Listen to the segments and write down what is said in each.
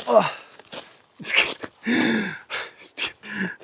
Oh! És que... Hòstia,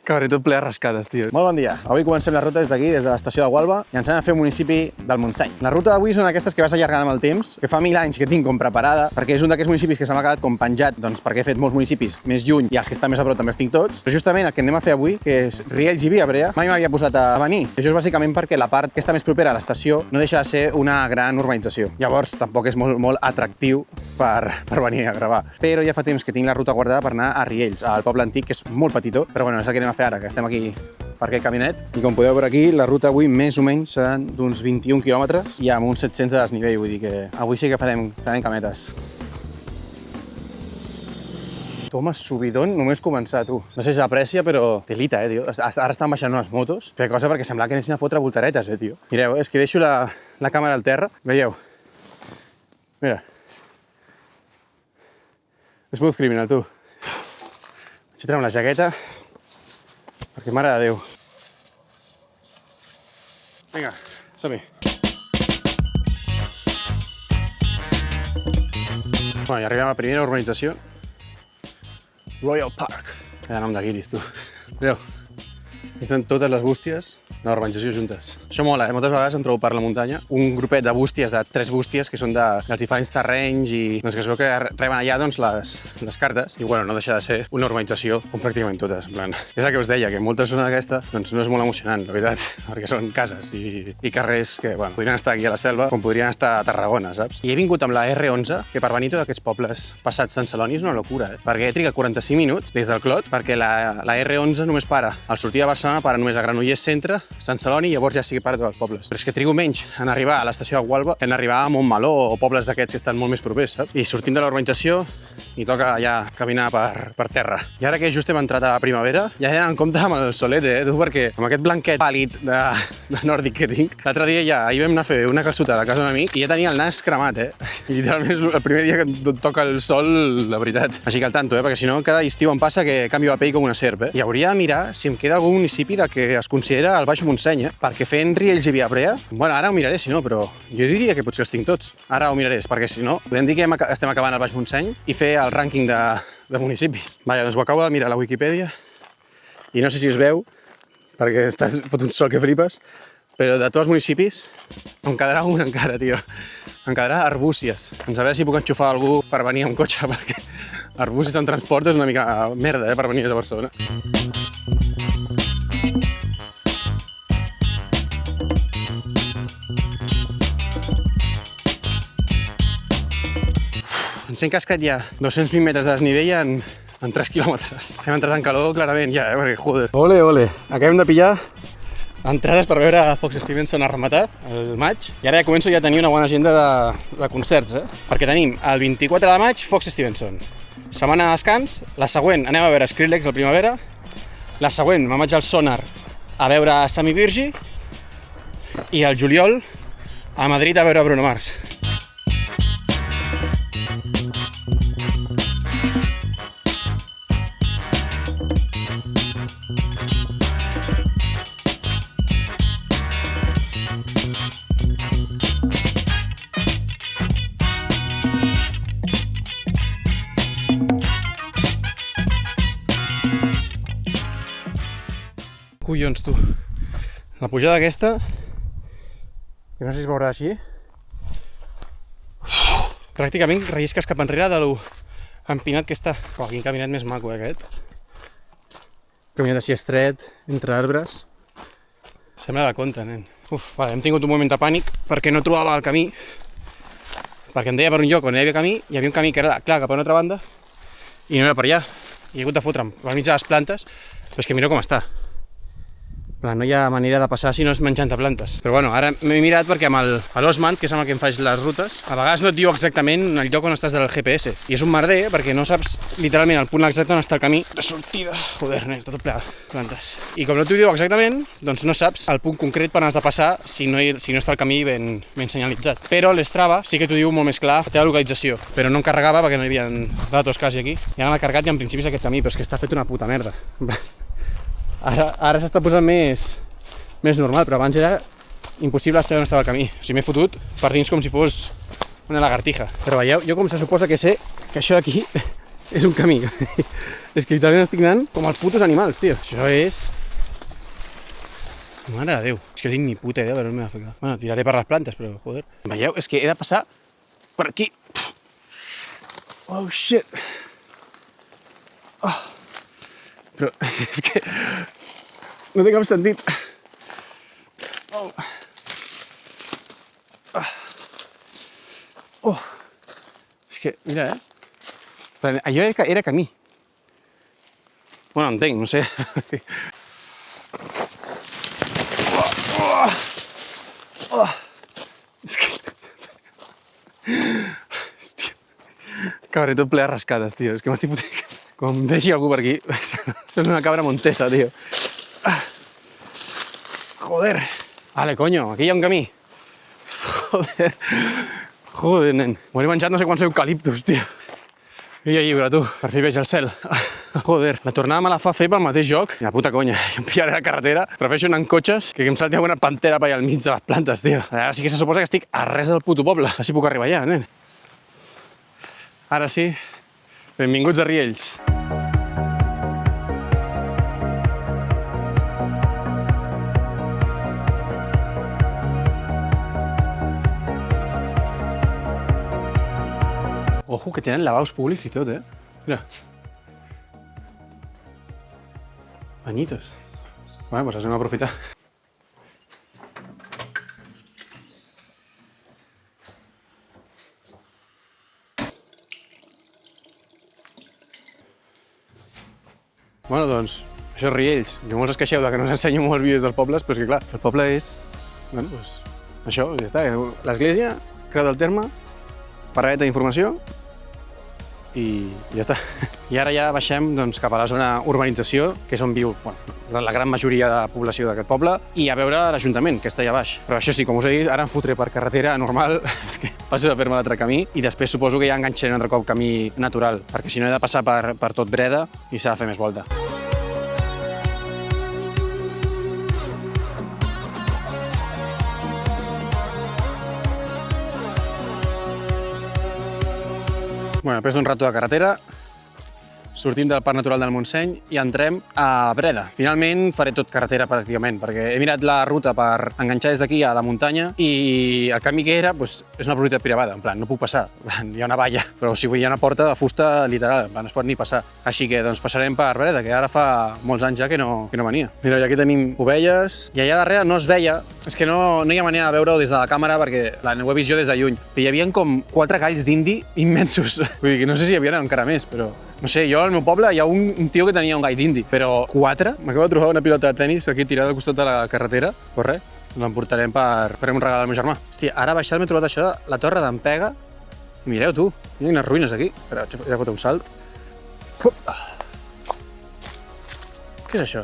acabaré tot ple de rascades, tio. Molt bon dia. Avui comencem la ruta des d'aquí, des de l'estació de Gualba, i ens anem a fer un municipi del Montseny. La ruta d'avui són aquestes que vas allargant amb el temps, que fa 1000 anys que tinc com preparada, perquè és un d'aquests municipis que se m'ha quedat com penjat, doncs perquè he fet molts municipis més lluny i els que estan més a prop també els tinc tots. Però justament el que anem a fer avui, que és Riells i Viabrea, mai m'havia posat a venir. I això és bàsicament perquè la part que està més propera a l'estació no deixa de ser una gran urbanització. Llavors tampoc és molt atractiu per venir a gravar. Però ja fa temps que tinc la ruta guardada per anar a Riells, al poble antic, que és molt petitó, però bueno, és el que anem a fer ara, que estem aquí per aquest caminet. I com podeu veure aquí, la ruta avui més o menys seran d'uns 21 quilòmetres i amb uns 700 de desnivell, vull dir que avui sí que farem cametes. Toma, subidon, només començar, tu. No sé si s'aprecia, però telita, tio. Ara estan baixant unes motos. Fer cosa perquè semblava que anessin a fotre voltaretes, tio. Mireu, és que deixo la càmera al terra. Veieu? Mira. Smooth criminal, tu. Vaig a treure la jaqueta perquè, mare de Déu. Vinga, som-hi. Bueno, ja arribem a la primera urbanització. Royal Park. Queda nom de guiris, tu. Veieu? Aquí estan totes les bústies de la urbanització juntes. Això mola, moltes vegades em trobo per la muntanya un grupet de bústies, de 3 bústies, que són dels diferents terrenys i doncs, que es veu que reben allà doncs, les cartes i bueno, no deixa de ser una urbanització com pràcticament totes. En plan, és el que us deia, que molta zona d'aquesta doncs, no és molt emocionant, la veritat, perquè són cases i carrers que bueno, podrien estar aquí a la selva com podrien estar a Tarragona, saps? I he vingut amb la R11, que per venir tots aquests pobles passats Sant Celoni és una locura, perquè he trigat 45 minuts des del Clot, perquè la R11 només para al sortir de Barcelona, para només a Granollers Centre, Sant Celoni, i llavors ja sí que para tots els pobles. Però és que trigo menys en arribar a l'estació de Gualba que en arribar a Montmeló o pobles d'aquests que estan molt més propers, saps? I sortim de la urbanització i toca ja caminar per terra. I ara que just hem entrat a la primavera, ja he d'anar en compte amb el solet, tu, perquè amb aquest blanquet pàl·lid de nòrdic que tinc, l'altre dia ahir vam anar a fer una calçotada a casa d'un amic i ja tenia el nas cremat, I literalment és el primer dia que em toca el sol, la veritat. Així que al tanto, perquè si no, cada estiu em passa que canvio la pell com una serp, I hauria de mirar si em queda algun municipi del que es considera el Baix Montseny, perquè fent Riells i Viabrea, bueno, ara ho miraré, si no, però jo diria que potser els tinc tots. Ara ho miraré, perquè si no, podem dir que estem acabant el Baix Montseny i fer el rànquing de municipis. Vaja, doncs ho acabo de mirar a la Wikipedia i no sé si es veu, perquè estàs fot un sol que flipes, però de tots els municipis em quedarà un encara, tio. Em quedarà Arbúcies. Doncs a veure si puc enxufar algú per venir amb cotxe, perquè Arbúcies en transport és una mica merda, per venir a Barcelona. Ens hem cascat ja 220 metres de desnivell en 3 quilòmetres. Hem entrat en calor clarament ja, perquè joder. Ole, ole. Acabem de pillar entrades per veure Fox Stevenson a Rematat el maig. I ara ja començo a tenir una bona agenda de concerts, Perquè tenim el 24 de maig Fox Stevenson. Setmana de descans. La següent anem a veure Skrillex al Primavera. La següent me'n vaig al Sonar a veure Sammy Virgi. I al juliol a Madrid a veure Bruno Mars. Collons, tu. La pujada aquesta, que no sé si es veurà així, pràcticament rellisques cap enrere de lo empinat que està. Oh, quin caminat més maco, aquest. Caminat així estret, entre arbres. Sembla de conte, nen. Vale, hem tingut un moment de pànic perquè no trobava el camí, perquè em deia per un lloc on hi havia camí, hi havia un camí que era clar cap a una altra banda i no era per allà. I he hagut de fotre'm per mig de les plantes, però és que mireu com està. No hi ha manera de passar si no és menjant de plantes. Però bueno, ara m'he mirat perquè amb l'Osman, que és amb el que em faig les rutes, a vegades no et diu exactament el lloc on estàs del GPS. I és un merder perquè no saps literalment el punt exacte on està el camí de sortida. Joder, està tot ple de plantes. I com no t'ho diu exactament, doncs no saps el punt concret per on has de passar si no està el camí ben senyalitzat. Però l'Strava sí que t'ho diu molt més clar la teva localització. Però no em carregava perquè no hi havia datos quasi aquí. I ara m'ha carregat i en principi és aquest camí, però és que està fet una puta merda. Ara s'està posant més normal, però abans era impossible saber on estava el camí. O sigui, m'he fotut per dins com si fos una lagartija. Però veieu, jo com se suposa que sé que això d'aquí És un camí. És que literalment estic anant com els putos animals, tio. Això és... Mare de Déu. És que no tinc ni puta idea per on m'he de ficar. Bueno, tiraré per les plantes, però joder. Veieu? És que he de passar per aquí. Oh, shit. Oh. Però és que no té cap sentit. Oh. Oh. És que, mira, allò era camí. Bueno, entenc, no sé. És que... Hòstia. Acabaré tot ple de rascades, tio. És que m'estic fotent... Com em deixi algú per aquí. Soc una cabra montesa, tio. Joder. Vale, coño, aquí hi ha un camí. Joder. Joder, nen. M'ho he menjat no sé quants eucaliptus, tio. Via lliure, tu. Per fi veig el cel. Joder. La tornada me la fa fer pel mateix joc. I la puta conya. Em pillaré la carretera. Prefereixo anar en cotxes que em salti alguna pantera per allà al mig de les plantes, tio. Ara sí que se suposa que estic a res del puto poble. Així puc arribar allà, nen. Ara sí. Benvinguts a Riells. Ojo, que tenen lavabos públics i tot, Mira. Banyitos. Bueno, doncs anem a aprofitar. Bueno, doncs, això és Riells. Que molts es queixeu de que no us ensenyo molts vídeos dels pobles, però és que clar, el poble és... Bueno, doncs, això, ja està. L'església, Creu del Terme, paradeta d'informació i ja està. I ara ja baixem doncs, cap a la zona urbanització, que és on viu la gran majoria de la població d'aquest poble, i a veure l'Ajuntament, que està allà baix. Però això sí, com us he dit, ara em fotré per carretera normal, perquè passo de fer-me l'altre camí, i després suposo que ja enganxaré un altre cop camí natural, perquè si no he de passar per tot Breda i s'ha de fer més volta. Bueno, després d'un rato de carretera, sortim del Parc Natural del Montseny i entrem a Breda. Finalment faré tot carretera pràcticament, perquè he mirat la ruta per enganxar des d'aquí a la muntanya i el camí que era és una propietat privada, en plan, no puc passar, hi ha una valla, però si hi ha una porta de fusta literal, no es pot ni passar. Així que doncs passarem per Breda, que ara fa molts anys ja que no venia. Mira, i aquí tenim ovelles, i allà darrere no es veia, és que no hi ha manera de veure-ho des de la càmera perquè ho he vist jo des de lluny, però hi havia com 4 galls d'indi immensos. Vull dir que no sé si hi havia encara més, però... No sé, jo al meu poble hi ha un tio que tenia un gall d'indi, però 4? M'acabo de trobar una pilota de tenis aquí tirada al costat de la carretera, pues res, l'emportarem per fer un regal al meu germà. Hòstia, ara baixant m'he trobat això, la Torre d'en Pega. Mireu, tu, hi ha unes ruïnes aquí. Espera, he de fotre un salt. Què és això?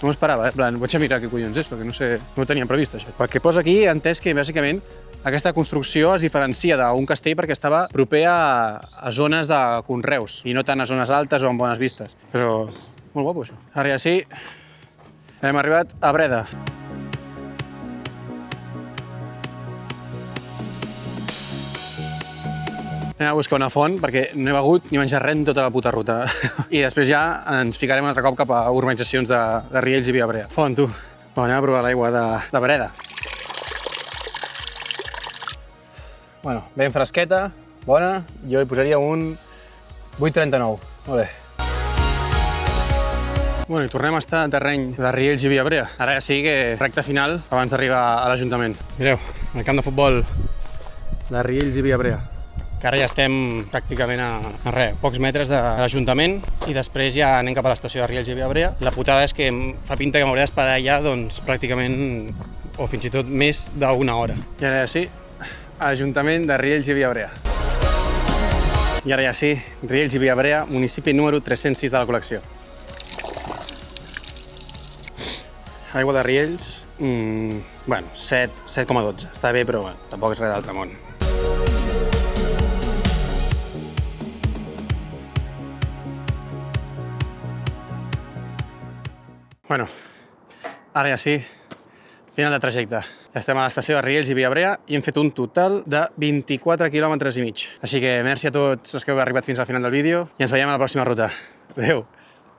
No m'ho esperava, en plan, vaig a mirar què collons és, perquè no sé, no ho tenia previst, això. Pel que posa aquí, he entès que, bàsicament, aquesta construcció es diferencia d'un castell perquè estava proper a zones de conreus i no tant a zones altes o amb bones vistes. Però molt guapo, això. Ara ja sí, hem arribat a Breda. Anem a buscar una font perquè no he begut ni menjar res en tota la puta ruta. I després ja ens ficarem un altre cop cap a urbanitzacions de Riells i Via-Brea. Font, tu. Anem a provar l'aigua de Breda. Bueno, ben fresqueta, bona, jo li posaria un 8,39, molt bé. Bueno, i tornem a estar en terreny de Riells i Via-Brea. Ara ja sí que recta final abans d'arribar a l'Ajuntament. Mireu, el camp de futbol de Riells i Via-Brea. Que ara ja estem pràcticament a res, pocs metres de l'Ajuntament i després ja anem cap a l'estació de Riells i Via-Brea. La putada és que em fa pinta que m'hauré d'esperar allà doncs, pràcticament o fins i tot més d'una hora. I ara ja sí, Ajuntament de Riells i Via-Brea. I ara ja sí, Riells i Via-Brea, municipi número 306 de la col·lecció. Aigua de Riells, bueno, 7,12. Està bé, però bueno, tampoc és res d'altre món. Bueno, ara ja sí, Final de trajecte. Estem a l'estació de Riells i Viabrea i hem fet un total de 24 quilòmetres i mig. Així que merci a tots els que heu arribat fins al final del vídeo i ens veiem a la pròxima ruta. Adéu!